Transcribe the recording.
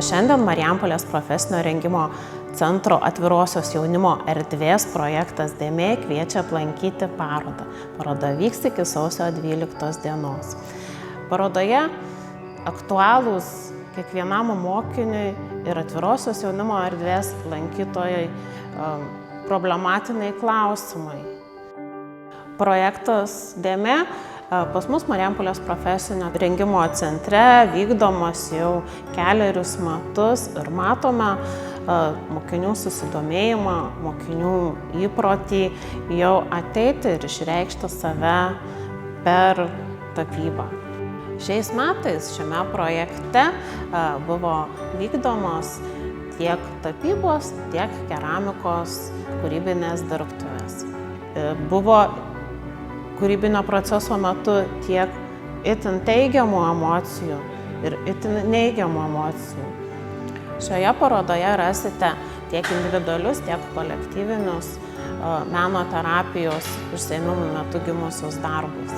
Šiandien Marijampolės profesinio rengimo centro atvirosios jaunimo erdvės projektas Dėmė kviečia aplankyti parodą. Paroda vyks iki sausio 12 dienos. Parodoje aktualūs kiekvienam mokiniui ir atvirosios jaunimo erdvės lankytojai problematiniai klausimai. Projektas Dėmė pas mus Marijampolės profesinio rengimo centre vykdomas jau kelerius metus ir matome mokinių susidomėjimą, mokinių įprotį jau ateiti ir išreikšti save per tapybą. Šiais metais šiame projekte buvo vykdomos tiek tapybos, tiek keramikos kūrybinės dirbtuvės. Buvo kūrybinio proceso metu tiek itin teigiamų emocijų ir itin neigiamų emocijų. Šioje parodoje rasite tiek individualius, tiek kolektyvinius meno terapijos užsiėmimų metu gimusius darbus.